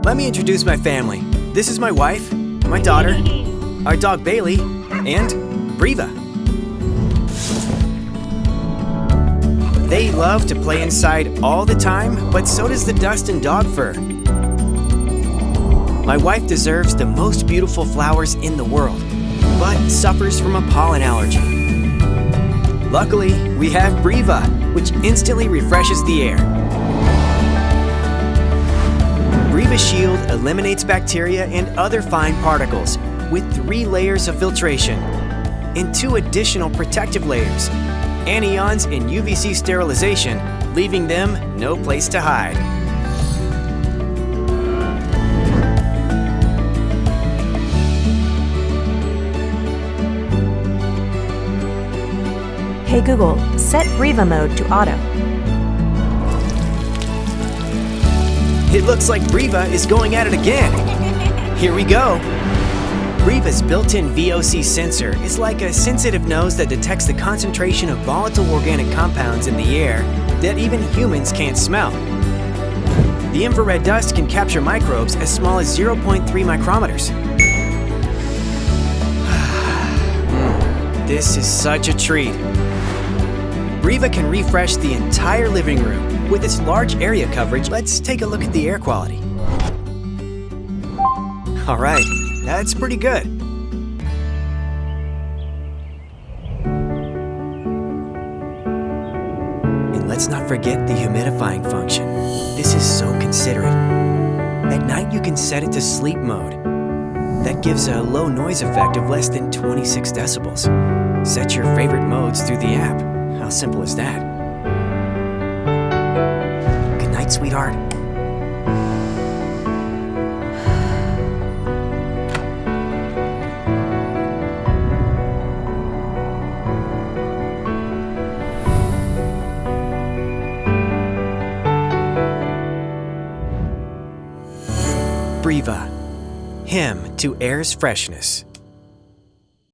Let me introduce my family. This is my wife, my daughter, our dog Bailey, and Breeva. They love to play inside all the time, but so does the dust and dog fur. My wife deserves the most beautiful flowers in the world, but suffers from a pollen allergy. Luckily, we have Breeva, which instantly refreshes the air. Breeva Shield eliminates bacteria and other fine particles with 3 layers of filtration and 2 additional protective layers, anions and UVC sterilization, leaving them no place to hide. Hey Google, set Breeva mode to auto. It looks like Breeva is going at it again. Here we go. Breeva's built-in VOC sensor is like a sensitive nose that detects the concentration of volatile organic compounds in the air that even humans can't smell. The infrared dust can capture microbes as small as 0.3 micrometers. This is such a treat. Breeva can refresh the entire living room with its large area coverage. Let's take a look at the air quality. All right, that's pretty good. And let's not forget the humidifying function. This is so considerate. At night, you can set it to sleep mode. That gives a low noise effect of less than 26 decibels. Set your favorite modes through the app. How simple is that? Good night, sweetheart. Breeva, hymn to air's freshness.